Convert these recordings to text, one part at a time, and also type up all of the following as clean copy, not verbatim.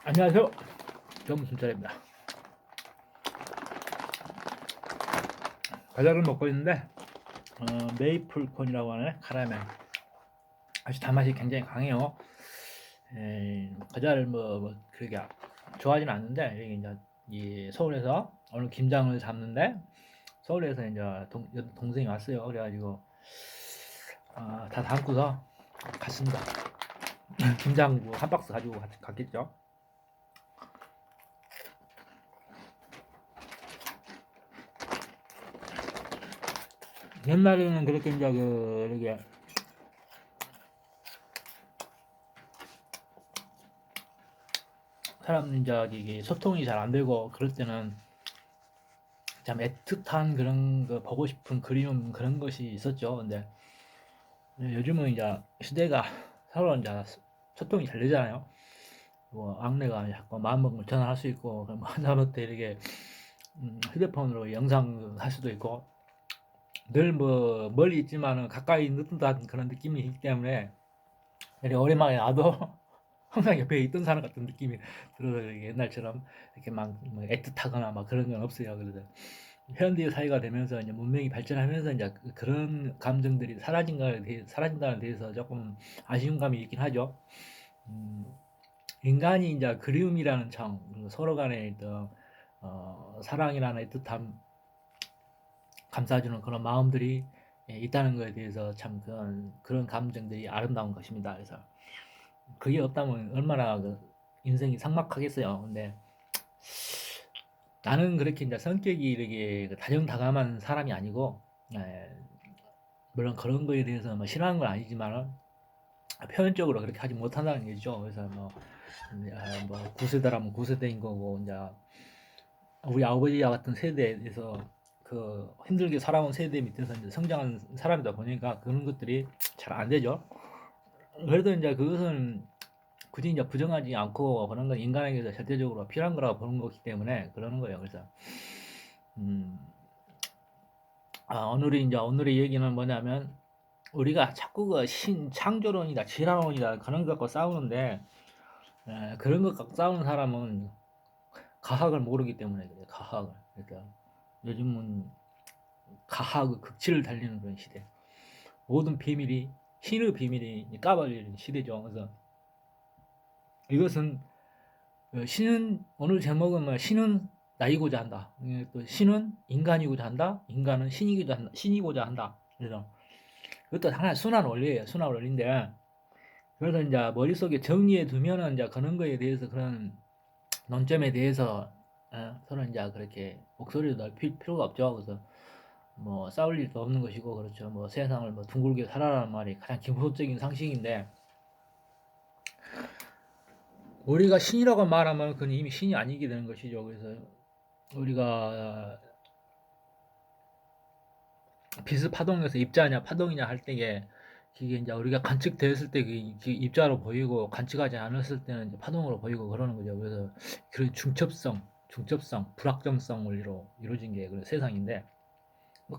안녕하세요. 정순철입니다. 과자를 먹고 있는데 메이플콘이라고 하는 카라멜 아주 단맛이 굉장히 강해요. 과자를 그렇게 좋아하지는 않는데 여기 이제 이 서울에서 오늘 김장을 잡는데 서울에서 이제 동생이 왔어요. 그래가지고 다 담고서 갔습니다. 김장구 한 박스 가지고 갔겠죠. 옛날에는 그렇게 이제 이렇게 사람 이제 이게 소통이 잘 안 되고 그럴 때는 참 애틋한 그런 거 보고 싶은 그리움 그런 것이 있었죠. 근데 요즘은 이제 시대가 서로 이제 소통이 잘 되잖아요. 뭐 악내가 자꾸 마음먹으면 전화할 수 있고 뭐 하다못해 이렇게 휴대폰으로 영상 할 수도 있고 늘 뭐 멀리 있지만은 가까이 느낀다는 그런 느낌이 있기 때문에 이렇게 오랜만에 나도 항상 옆에 있던 사람 같은 느낌이 들어서 옛날처럼 이렇게 막뭐 애틋하거나 막 그런 건 없어요. 그래서 현대 사회가 되면서 이제 문명이 발전하면서 이제 그런 감정들이 사라진다는 데에서 조금 아쉬운 감이 있긴 하죠. 음, 인간이 이제 그리움이라는 청, 그리고 서로 간의 사랑이라는 뜻함, 감싸주는 그런 마음들이 있다는 것에 대해서 참 그런 감정들이 아름다운 것입니다. 그래서 그게 없다면 얼마나 인생이 삭막하겠어요. 근데 나는 그렇게 이제 성격이 이렇게 다정다감한 사람이 아니고, 예, 물론 그런 거에 대해서 뭐 싫어하는 건 아니지만 표현적으로 그렇게 하지 못한다는 얘기죠. 그래서 뭐 9세대라면 9세대인 거고 이제 우리 아버지와 같은 세대에서 그 힘들게 살아온 세대 밑에서 이제 성장한 사람이다 보니까 그런 것들이 잘 안 되죠. 그래도 이제 그것은 굳이 이제 부정하지 않고 그런 건 인간에게서 절대적으로 필요한 거라고 보는 거기 때문에 그러는 거예요. 그래서 음, 오늘의 얘기는 뭐냐면 우리가 자꾸 창조론이다, 진화론이다 그런 것 갖고 싸우는데 그런 것 갖고 싸우는 사람은 가학을 모르기 때문에 그래요. 가학을. 그러니까 요즘은 가학의 극치를 달리는 그런 시대. 모든 비밀이 신의 비밀이 까발리는 시대죠. 그래서 이것은 신은 오늘 제목은 신은 나이고자 한다. 또 신은 인간이고자 한다. 인간은 신이고자 한다. 그래서 그것도 하나의 순환 원리예요. 순환 원리인데 그래서 이제 머릿속에 정리해 두면은 이제 그런 거에 대해서 그런 논점에 대해서 서로 이제 그렇게 목소리를 넓힐 필요가 없죠. 그래서 뭐 싸울 일도 없는 것이고 그렇죠. 뭐 세상을 뭐 둥글게 살아라는 말이 가장 기본적인 상식인데 우리가 신이라고 말하면 그건 이미 신이 아니게 되는 것이죠. 그래서 우리가 빛을 파동에서 입자냐 파동이냐 할 때에 이게 이제 우리가 관측되었을 때 그 입자로 보이고 관측하지 않았을 때는 이제 파동으로 보이고 그러는 거죠. 그래서 그런 중첩성, 불확정성 원리로 이루어진 게 세상인데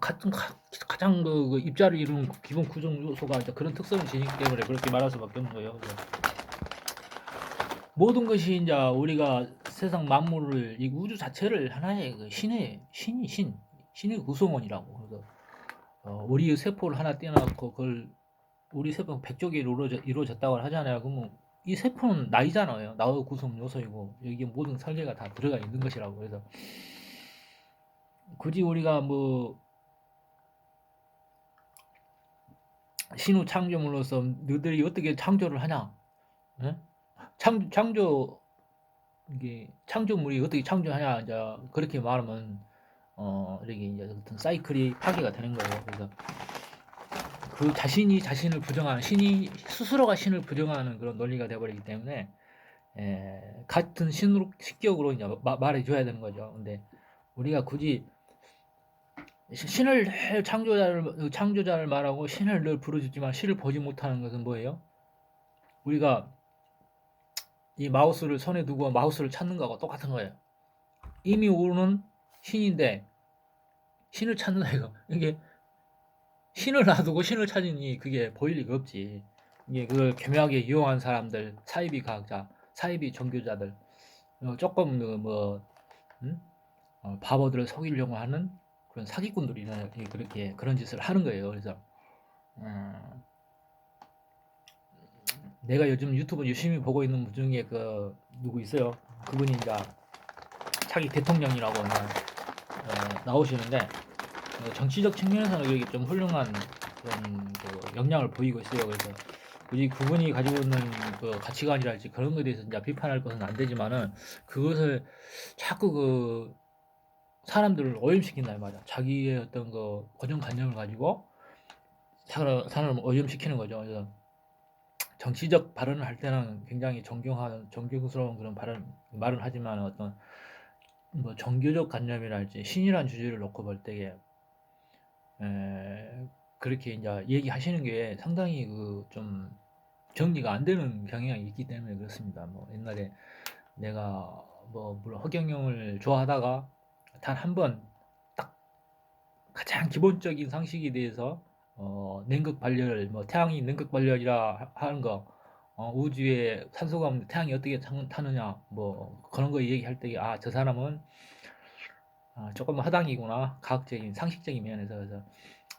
가장 그 입자를 이루는 기본 구성 요소가 이제 그런 특성을 지니기 때문에 그렇게 말할 수밖에 없는 거예요. 그래서 모든 것이 이제 우리가 세상 만물을 이 우주 자체를 하나의 신의 구성원이라고. 그래서 우리의 세포를 하나 떼어놓고 그걸 우리 세포가 100조 개 이루어졌다고 하잖아요. 그러면 이 세포는 나이잖아요. 나의 구성 요소이고 여기에 모든 설계가 다 들어가 있는 것이라고. 그래서 굳이 우리가 뭐 신후 창조물로서 너희들이 어떻게 창조를 하냐? 예? 창조 이게 창조물이 어떻게 창조하냐? 이제 그렇게 말하면 이렇게 이제 어떤 사이클이 파괴가 되는 거예요. 그래서 그 자신이 자신을 부정하는 신이 스스로가 신을 부정하는 그런 논리가 되어버리기 때문에 같은 신으로 식격으로 이제 말해줘야 되는 거죠. 근데 우리가 굳이 신을 창조자를 말하고 신을 늘 부르짖지만 신을 보지 못하는 것은 뭐예요? 우리가 이 마우스를 손에 두고 마우스를 찾는 거하고 똑같은 거예요. 이미 우는 신인데 신을 찾는다 이거. 이게 신을 놔두고 신을 찾으니 그게 보일 리가 없지. 이게 그걸 교묘하게 이용한 사람들, 사이비 과학자, 사이비 종교자들 조금 바보들을 속이려고 하는 그런 사기꾼들이 그렇게 그런 짓을 하는 거예요. 그래서 음, 내가 요즘 유튜브 열심히 보고 있는 분 중에 그 누구 있어요? 그분이 이제 차기 대통령이라고 나오시는데 정치적 측면에서는 이게 좀 훌륭한 그런 그 역량을 보이고 있어요. 그래서 굳이 그분이 가지고 있는 그 가치관이랄지 그런 것에 대해서 이제 비판할 것은 안 되지만은 그것을 자꾸 그 사람들을 오염시킨다 이 말이야. 자기의 어떤 그 고정관념을 가지고 사람을 오염시키는 거죠. 그래서 정치적 발언을 할 때는 굉장히 존경스러운 그런 말을 하지만 어떤 뭐 종교적 관념이랄지 신이란 주제를 놓고 볼 때에 그렇게 이제 얘기하시는 게 상당히 그 좀 정리가 안 되는 경향이 있기 때문에 그렇습니다. 뭐 옛날에 내가 뭐 물론 허경영을 좋아하다가 단 한 번 딱 가장 기본적인 상식에 대해서 냉극 발열, 뭐 태양이 냉극 발열이라 하는 거, 우주에 산소가 없는데 태양이 어떻게 타느냐, 뭐 그런 거 얘기할 때, 아, 저 사람은 조금 허당이구나, 과학적인 상식적인 면에서. 그래서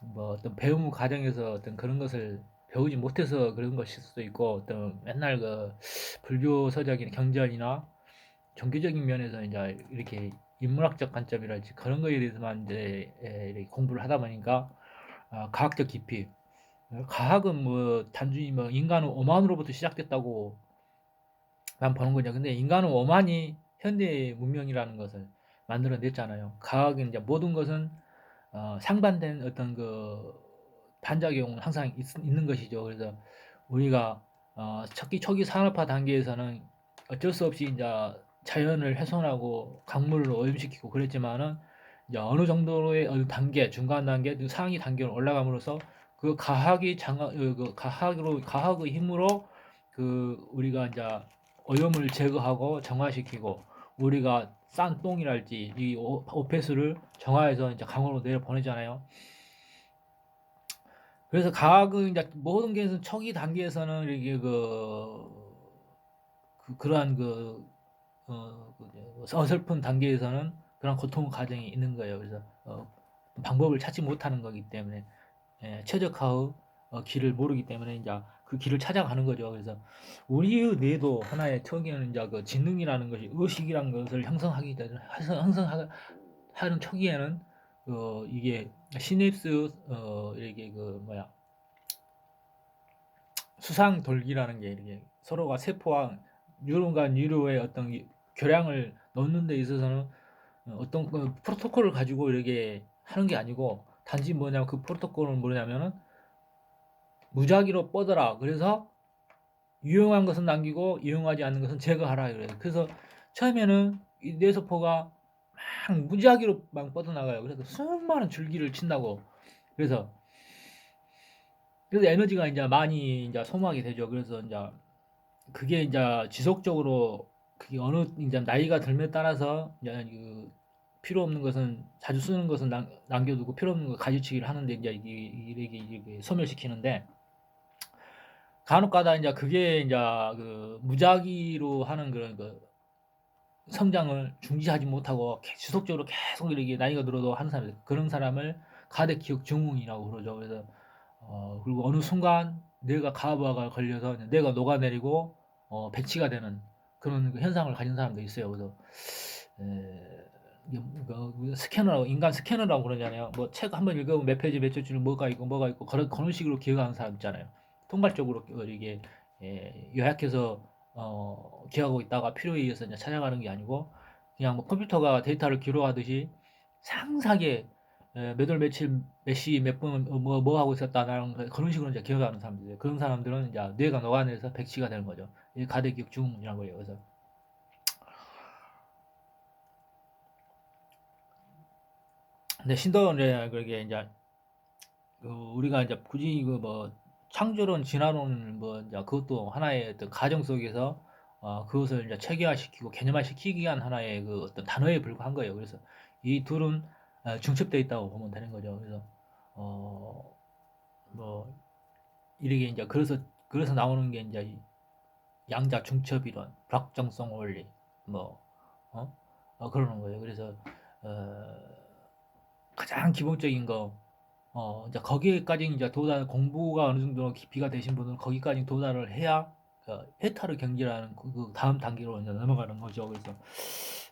뭐 어떤 배움 과정에서 어떤 그런 것을 배우지 못해서 그런 것일 수도 있고, 어떤 맨날 그 불교 서적인 경전이나 종교적인 면에서 이제 이렇게 인문학적 관점이랄지 그런 거에 대해서만 이제 이렇게 공부를 하다 보니까 과학적 깊이, 과학은 뭐 단순히 뭐 인간은 오만으로부터 시작됐다고 난 보는 거죠. 근데 인간은 오만이 현대 문명이라는 것을 만들어냈잖아요. 과학은 이제 모든 것은 상반된 어떤 그 반작용은 항상 있는 것이죠. 그래서 우리가 초기 산업화 단계에서는 어쩔 수 없이 이제 자연을 훼손하고 강물을 오염시키고 그랬지만은 이제 어느 정도의 어느 단계, 중간 단계, 상위 단계로 올라감으로써 그 과학의 힘으로 그 우리가 이제 오염을 제거하고 정화시키고 우리가 싼 똥이랄지 이 오폐수를 정화해서 이제 강으로 내려 보내잖아요. 그래서 과학은 이제 모든 게 초기 단계에서는 이렇게 그러한 어설픈 단계에서는 그런 고통 과정이 있는 거예요. 그래서 방법을 찾지 못하는 거기 때문에 최적화의 길을 모르기 때문에 이제 그 길을 찾아가는 거죠. 그래서 우리의 뇌도 하나의 초기에는 이제 그 지능이라는 것이 의식이라는 것을 형성하는 초기에는 이게 시냅스 이게 수상 돌기라는 게 이렇게 서로가 세포와 뉴런과 뉴로의 어떤 교량을 넣는 데 있어서는 어떤 그 프로토콜을 가지고 이렇게 하는 게 아니고 단지 뭐냐면 그 프로토콜은 뭐냐면은 무작위로 뻗어라. 그래서 유용한 것은 남기고 유용하지 않는 것은 제거하라. 그래서 처음에는 이 뇌세포가 막 무작위로 막 뻗어나가요. 그래서 수많은 줄기를 친다고. 그래서 에너지가 이제 많이 이제 소모하게 되죠. 그래서 이제 그게 이제 지속적으로 그게 어느 이제 나이가 들에 따라서 이제 그 필요 없는 것은 자주 쓰는 것은 남겨두고 필요 없는 거 가지치기를 하는데 이제 이게 소멸시키는데 간혹가다 이제 그게 이제 그 무작위로 하는 그런 그 성장을 중지하지 못하고 지속적으로 계속 이렇게 나이가 들어도 하는 사람 그런 사람을 가대 기억 증후군이라고 그러죠. 그래서 그리고 어느 순간 뇌가 가부하가 걸려서 뇌가 녹아내리고 배치가 되는 그런 그 현상을 가진 사람도 있어요. 그래서 에, 스캐너라고 인간 스캐너라고 그러잖아요. 뭐 책 한번 읽으면 몇 페이지 몇 줄 뭐가 있고 그런 식으로 기억하는 사람 있잖아요. 통발적으로 이게 요약해서 기억하고 있다가 필요에 의해서 이제 찾아가는 게 아니고 그냥 뭐 컴퓨터가 데이터를 기록하듯이 상세하게 몇 월 며칠 몇 시 몇 분 뭐 하고 있었다 나는 그런 식으로 이제 기억하는 사람들이에요. 그런 사람들은 이제 뇌가 녹아내려서 백치가 되는 거죠. 이 가대기억 증후군이라는 거예요. 그래서 근데 신도는 이제 그게 이제 우리가 이제 굳이 그 뭐 창조론, 진화론 뭐 이제 그것도 하나의 어떤 과정 속에서 그것을 이제 체계화시키고 개념화시키기 위한 하나의 그 어떤 단어에 불과한 거예요. 그래서 이 둘은 중첩되어 있다고 보면 되는 거죠. 그래서 어, 뭐 이렇게 이제 그래서 나오는 게 이제 양자 중첩 이론, 불확정성 원리, 뭐 그러는 거예요. 그래서 어, 가장 기본적인 거 이제 거기까지 이제 공부가 어느 정도 깊이가 되신 분은 거기까지 도달을 해야 해탈의 경지라는 그 다음 단계로 이제 넘어가는 거죠. 그래서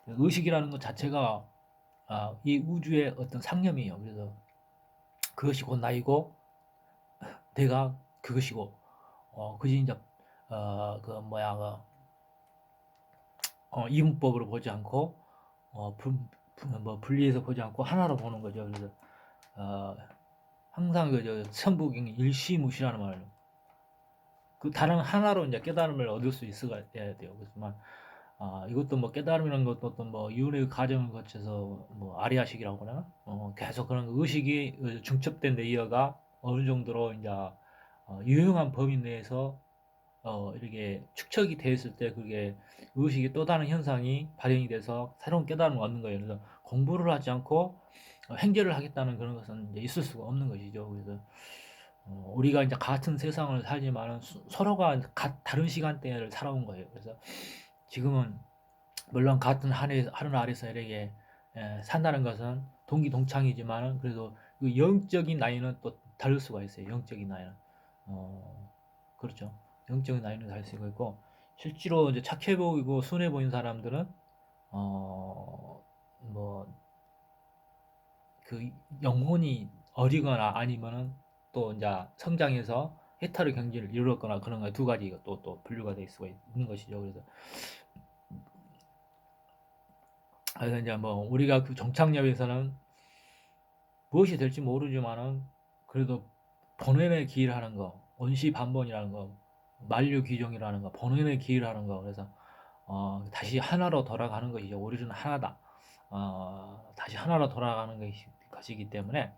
의식이라는 것 자체가 이 우주의 어떤 상념이에요. 그래서 그것이 곧 나이고 내가 그것이고 그지 이제 그 뭐야 이분법으로 보지 않고 뭐 분리해서 보지 않고 하나로 보는 거죠. 그래서 어, 항상 그저 천부경 일시무시라는 말로 그 다른 하나로 이제 깨달음을 얻을 수 있어야 돼요. 그렇지만 이것도 뭐 깨달음이라는 것도 어떤 뭐 이혼의 과정을 거쳐서 뭐 아리아식이라고 그러나 계속 그런 의식이 중첩된 레이어가 어느 정도로 이제 유용한 범위 내에서 이렇게 축적이 되었을 때 그게 의식의 또 다른 현상이 발현이 돼서 새로운 깨달음을 얻는 거예요. 그래서 공부를 하지 않고 행제를 하겠다는 그런 것은 이제 있을 수가 없는 것이죠. 그래서 우리가 이제 같은 세상을 살지만 서로가 다른 시간대를 살아온 거예요. 그래서 지금은 물론 같은 하늘 아래서 이렇게 산다는 것은 동기동창이지만 그래도 그 영적인 나이는 또 다를 수가 있어요. 영적인 나이는 그렇죠. 영적인 나이는 다를 수가 있고 실제로 이제 착해 보이고 순해 보이는 사람들은 뭐 그 영혼이 어리거나 아니면은 또 이제 성장해서 해탈의 경지를 이루었거나 그런 거 두 가지가 또 분류가 될 수가 있는 것이죠. 그래서 이제 뭐 우리가 그 정착력에서는 무엇이 될지 모르지만은 그래도 본연의 기일 하는 거, 원시반본이라는 거, 만류기종이라는 거, 본연의 기일 하는 거, 그래서 다시 하나로 돌아가는 것이죠. 우리는 하나다. 다시 하나로 돌아가는 것이기 때문에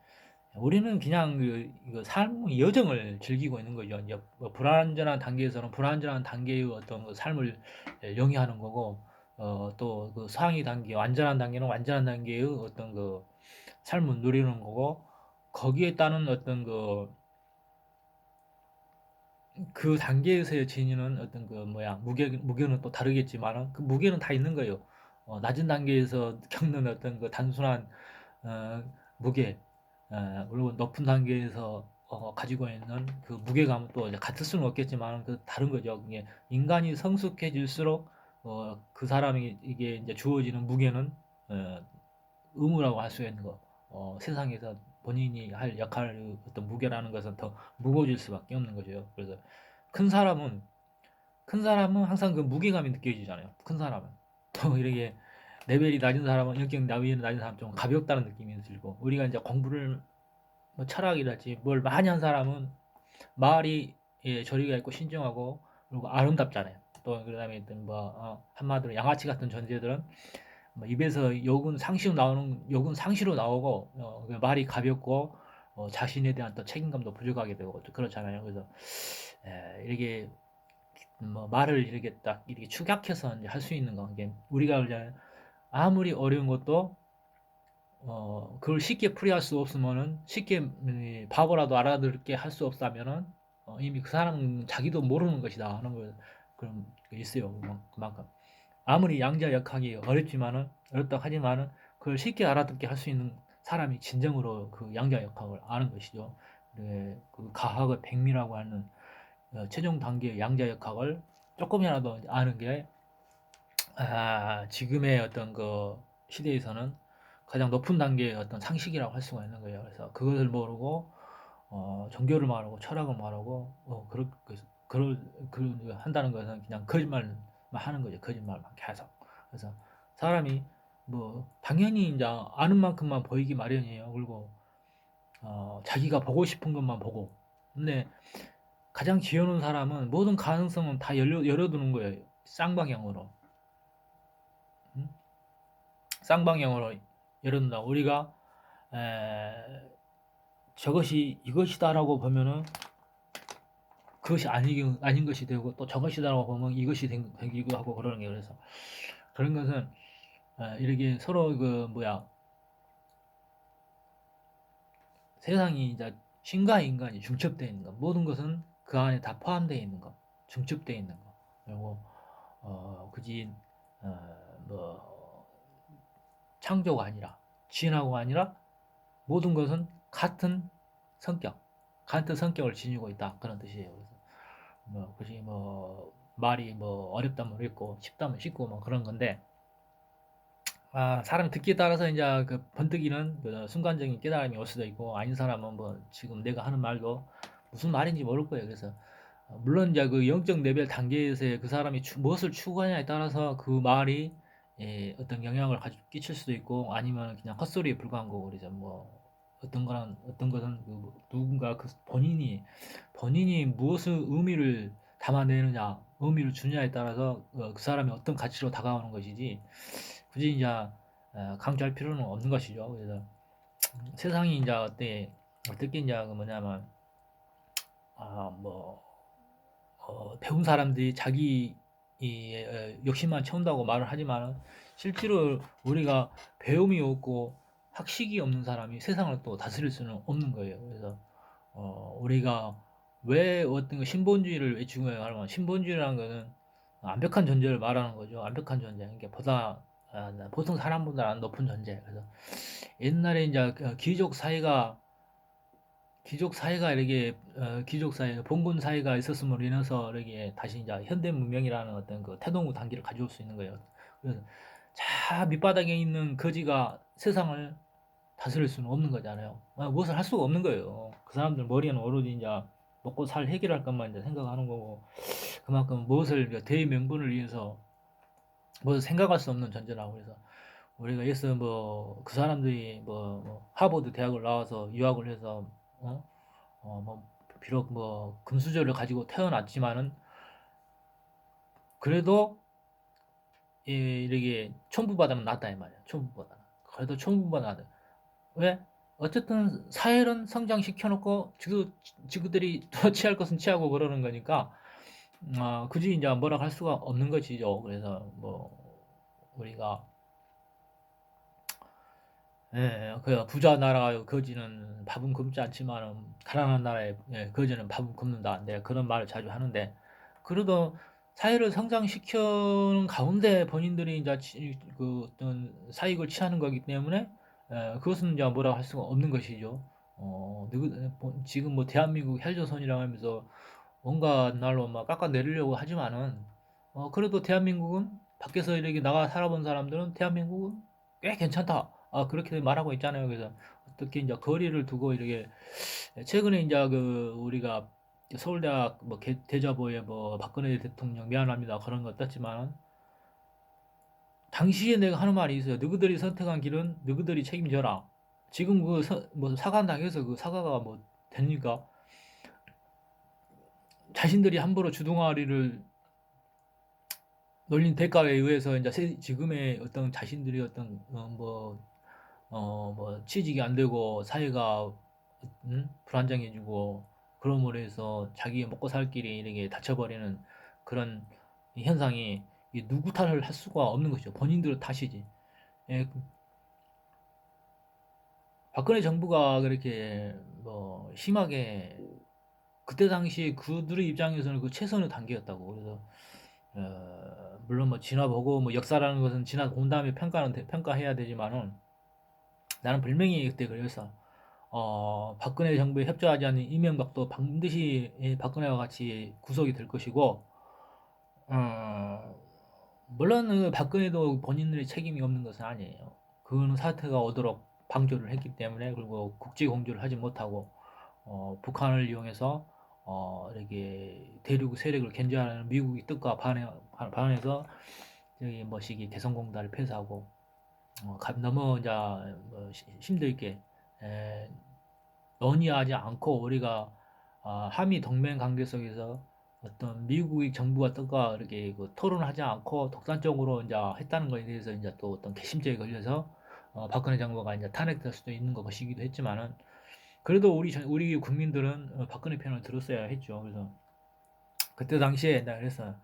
우리는 그냥 이거 삶의 여정을 즐기고 있는 거죠. 이제 뭐 불완전한 단계에서는 불완전한 단계의 어떤 그 삶을 영위하는 거고, 또 그 상위 단계, 완전한 단계는 완전한 단계의 어떤 그 삶을 누리는 거고, 거기에 따른 어떤 그 단계에서의 지니는 어떤 그 뭐야 무게는 또 다르겠지만은 그 무게는 다 있는 거예요. 낮은 단계에서 겪는 어떤 그 단순한 어, 무게, 그리고 높은 단계에서 가지고 있는 그 무게감은 또 이제 같을 수는 없겠지만 그 다른 거죠. 이게 인간이 성숙해질수록 그 사람이 이게 이제 주어지는 무게는 의무라고 할 수 있는 거. 세상에서 본인이 할 역할의 어떤 무게라는 것은 더 무거워질 수밖에 없는 거죠. 그래서 큰 사람은 큰 사람은 항상 그 무게감이 느껴지잖아요. 큰 사람은 또 이렇게 레벨이 낮은 사람은 영적 레벨이 낮은 사람 좀 가볍다는 느낌이 들고 우리가 이제 공부를 뭐 철학이랄지 뭘 많이 한 사람은 말이 저리가 있고 신중하고 그리고 아름답잖아요. 또 그다음에 뭐 한마디로 양아치 같은 존재들은 뭐 입에서 욕은 상시로 나오고 말이 가볍고 자신에 대한 또 책임감도 부족하게 되고 그렇잖아요. 그래서 이렇게 뭐 말을 이렇게 딱 이렇게 축약해서 할 수 있는 거 이게 우리가 이제 아무리 어려운 것도 그걸 쉽게 풀이할 수 없으면은 쉽게 바보라도 알아듣게 할 수 없다면은 이미 그 사람은 자기도 모르는 것이다 하는 걸 그런 게 있어요. 그만큼 아무리 양자역학이 어렵지만은 어렵다고 하지만은 그걸 쉽게 알아듣게 할 수 있는 사람이 진정으로 그 양자역학을 아는 것이죠. 네, 그 가학의 백미라고 하는 최종 단계의 양자역학을 조금이라도 아는 게 지금의 어떤 그 시대에서는 가장 높은 단계의 어떤 상식이라고 할 수가 있는 거예요. 그래서 그것을 모르고 종교를 말하고 철학을 말하고 그럴 한다는 것은 그냥 거짓말만 하는 거죠. 거짓말만 계속. 그래서 사람이 뭐 당연히 이제 아는 만큼만 보이기 마련이에요. 그리고 자기가 보고 싶은 것만 보고. 근데 가장 지혜로운 사람은 모든 가능성은 다 열어두는 거예요. 쌍방향으로. 음? 쌍방향으로 열어둔다. 우리가 저것이 이것이다라고 보면은 그것이 아닌 것이 되고 또 저것이다라고 보면 이것이 되기도 하고 그러는 게 그래서 그런 것은 이렇게 서로 그 뭐야 세상이 이제 신과 인간이 중첩되어 있는 것 모든 것은 그 안에 다 포함되어 있는 것 중첩되어 있는 것 그리고 그지 뭐 창조가 아니라 진화가 아니라 모든 것은 같은 성격을 지니고 있다 그런 뜻이에요. 그래서 뭐 굳이 뭐 말이 뭐 어렵다면 어렵고 쉽다면 쉽고 뭐 그런 건데 사람 듣기에 따라서 이제 그 번뜩이는 그 순간적인 깨달음이 올 수도 있고 아닌 사람은 뭐 지금 내가 하는 말도 무슨 말인지 모를 거예요. 그래서 물론 이제 그 영적 레벨 단계에서의 그 사람이 무엇을 추구하냐에 따라서 그 말이 어떤 영향을 끼칠 수도 있고 아니면 그냥 헛소리에 불과한 거고 그러죠. 뭐 어떤 것은 그 누군가 그 본인이 무엇을 의미를 담아내느냐, 의미를 주느냐에 따라서 그 사람이 어떤 가치로 다가오는 것이지 굳이 이제 강조할 필요는 없는 것이죠. 그래서 세상이 이제 어떻게 이제 그 뭐냐면 뭐 배운 사람들이 자기 욕심만 채운다고 말을 하지만 실제로 우리가 배움이 없고 학식이 없는 사람이 세상을 또 다스릴 수는 없는 거예요. 그래서 우리가 왜 어떤 거 신본주의를 외치고 하면 신본주의라는 거는 완벽한 존재를 말하는 거죠. 완벽한 존재. 그러니까 보통 사람보다 높은 존재. 그래서 옛날에 이제 귀족 사회가 이렇게 귀족 사회, 봉건 사회가 있었음으로 인해서 이렇게 다시 이제 현대 문명이라는 어떤 그 태동의 단계를 가져올 수 있는 거예요. 그래서 자 밑바닥에 있는 거지가 세상을 다스릴 수는 없는 거잖아요. 무엇을 할 수가 없는 거예요. 그 사람들 머리에는 오로지 이제 먹고 살 해결할 것만 이제 생각하는 거고 그만큼 무엇을 대의명분을 위해서 무엇을 생각할 수 없는 존재라고 그래서 우리가 예서 뭐 그 사람들이 뭐 하버드 대학을 나와서 유학을 해서 뭐 비록 뭐 금수저를 가지고 태어났지만은 그래도 이렇게 총부보다는 낫다 이 말이야. 총부보다 그래도 총부보다 낫다. 왜? 어쨌든 사회는 성장시켜놓고 지구들이 취할 것은 취하고 그러는 거니까 굳이 이제 뭐라고 할 수가 없는 것이죠. 그래서 뭐 우리가 그 부자 나라의 거지는 밥은 굶지 않지만 가난한 나라의 거지는 밥은 굶는다. 네, 그런 말을 자주 하는데 그래도 사회를 성장시키는 가운데 본인들이 이제 그 어떤 사익을 취하는 거기 때문에 그것은 이제 뭐라고 할 수가 없는 것이죠. 지금 뭐 대한민국 헬조선이라고 하면서 온갖 날로 막 깎아내리려고 하지만은 그래도 대한민국은 밖에서 이렇게 나가 살아본 사람들은 대한민국은 꽤 괜찮다. 그렇게 말하고 있잖아요. 그래서 어떻게 이제 거리를 두고 이렇게 최근에 이제 그 우리가 서울대학 뭐 대자보에 뭐 박근혜 대통령 미안합니다 그런 거 떴지만 당시에 내가 하는 말이 있어요. 너희들이 선택한 길은 너희들이 책임져라. 지금 뭐 사과당해서 그 사과가 뭐 됩니까? 자신들이 함부로 주둥아리를 놀린 대가에 의해서 이제 지금의 어떤 자신들이 어떤 뭐 취직이 안 되고 사회가 불안정해지고 그럼으로 해서 자기 먹고 살 길이 이렇게 닫혀버리는 그런 현상이 누구 탓을 할 수가 없는 것이죠. 본인들 탓이지. 예, 박근혜 정부가 그렇게 뭐 심하게 그때 당시 그들의 입장에서는 그 최선의 단계였다고. 그래서 물론 뭐 지나보고 뭐 역사라는 것은 지나본 다음에 평가해야 되지만은 나는 분명히 그때 그랬어. 박근혜 정부에 협조하지 않는 이명박도 반드시 박근혜와 같이 구속이 될 것이고, 어, 물론 그 박근혜도 본인들의 책임이 없는 것은 아니에요. 그거는 사태가 오도록 방조를 했기 때문에 그리고 국제 공조를 하지 못하고 북한을 이용해서 이렇게 대륙 세력을 견제하는 미국의 뜻과 반해서 저기 뭐시기 개성공단을 폐쇄하고 너무 이제 뭐 힘들게 에, 논의하지 않고 우리가 한미 동맹 관계 속에서 어떤 미국의 정부와 뜻과 이렇게 그 토론을 하지 않고 독단적으로 이제 했다는 것에 대해서 이제 또 어떤 개심죄에 걸려서 박근혜 정부가 이제 탄핵될 수도 있는 것이기도 했지만은 그래도 우리 국민들은 박근혜 편을 들었어야 했죠. 그래서 그때 당시에 내가 그래서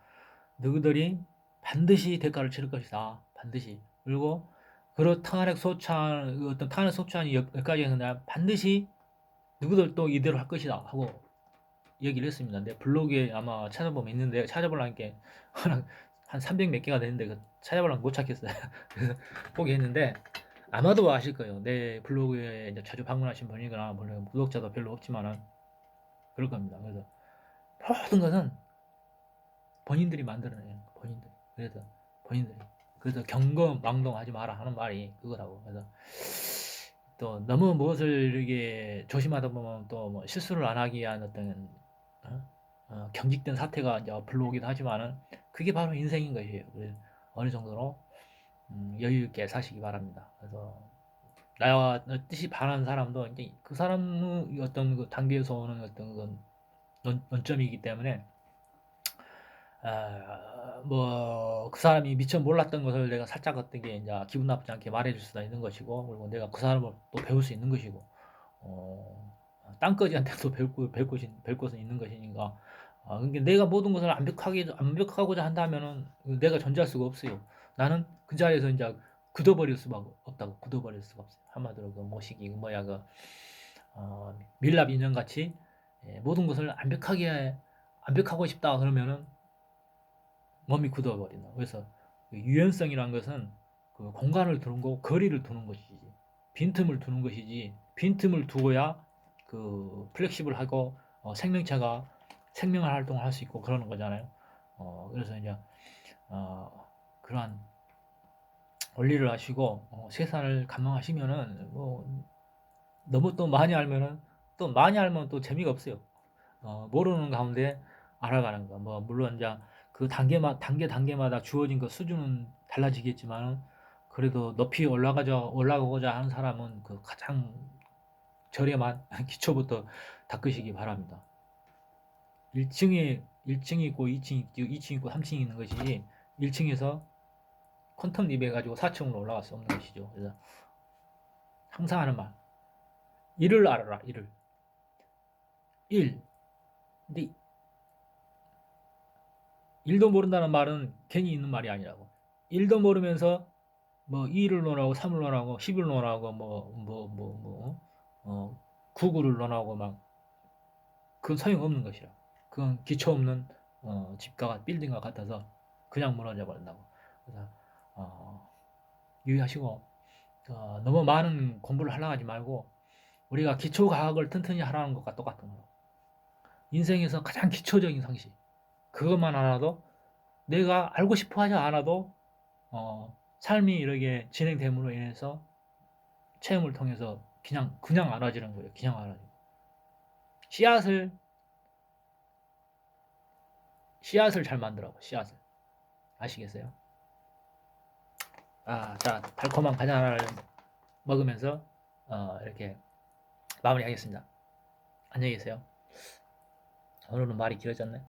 너희들이 반드시 대가를 치를 것이다. 반드시. 그리고 어떤 탄핵 소추안이 여기까지 했는데 반드시 누구들도 이대로 할 것이다 하고 얘기를 했습니다. 내 블로그에 아마 찾아보면 있는데 찾아보려니까 한 300 몇 개가 되는데 찾아보려면 못 찾겠어요. 그래서 포기했는데 아마도 아실 거예요. 내 블로그에 이제 자주 방문하신 분이거나 물론 구독자도 별로 없지만은 그럴 겁니다. 그래서 모든 것은 본인들이 만들어내는 거, 본인들이. 그래서 본인들이. 그래서 경거망동하지 마라 하는 말이 그거라고. 그래서 또 너무 무엇을 이렇게 조심하다 보면 또 뭐 실수를 안 하기 위한 어떤 경직된 사태가 이제 불러오기도 하지만은 그게 바로 인생인 것이에요. 그래서 어느 정도로 여유 있게 사시기 바랍니다. 그래서 나와 뜻이 반한 사람도 이제 그 사람의 어떤 그 단계에서 오는 어떤 그 논점이기 때문에 뭐 그 사람이 미처 몰랐던 것을 내가 살짝 어떤 게 이제 기분 나쁘지 않게 말해줄 수도 있는 것이고 그리고 내가 그 사람을 또 배울 수 있는 것이고 땅거지한테도 배울 것은 있는 것이니까 그러니까 내가 모든 것을 완벽하고자 한다면은 내가 존재할 수가 없어요. 나는 그 자리에서 이제 굳어버릴 수밖에 없다고 굳어버릴 수가 없어요. 한마디로 그 모시기 뭐야 그 밀랍 인형 같이 모든 것을 완벽하고 싶다 그러면은 몸이 굳어버린다. 그래서 유연성이란 것은 그 공간을 두는 거, 거리를 두는 것이지, 빈틈을 두는 것이지, 빈틈을 두어야 그 플렉시블하고 생명체가 생명할 활동을 할 수 있고 그러는 거잖아요. 그래서 이제 그러한 원리를 아시고 세상을 감망하시면은 너무 또 많이 알면은 또 많이 알면 또 재미가 없어요. 모르는 가운데 알아가는 거. 뭐 물론 이제 그 단계마다 주어진 그 수준은 달라지겠지만 그래도 높이 올라가고자 하는 사람은 그 가장 저렴한 기초부터 닦으시기 바랍니다. 1층이 있고 2층 있고 3층이 있는 것이지 1층에서 퀀텀 립 해가지고 4층으로 올라갈 수 없는 것이죠. 그래서 항상 하는 말. 일을 알아라. 일을. 일. 근데 일도 모른다는 말은 괜히 있는 말이 아니라고. 일도 모르면서 뭐 2를 논하고 3을 논하고 10을 논하고 구구를 논하고 막 그건 소용없는 것이라. 그건 기초 없는 집과 빌딩과 같아서 그냥 무너져 버린다고. 그래서 유의하시고 너무 많은 공부를 하려고 하지 말고 우리가 기초 과학을 튼튼히 하라는 것과 똑같은 거로. 인생에서 가장 기초적인 상식 그것만 알아도 내가 알고 싶어 하지 않아도 삶이 이렇게 진행됨으로 인해서 체험을 통해서 그냥 알아지는 거예요. 그냥 알아지는 씨앗을 잘 만들라고 씨앗을 아시겠어요? 자 달콤한 과자 하나를 먹으면서 이렇게 마무리하겠습니다. 안녕히 계세요. 오늘은 말이 길어졌네.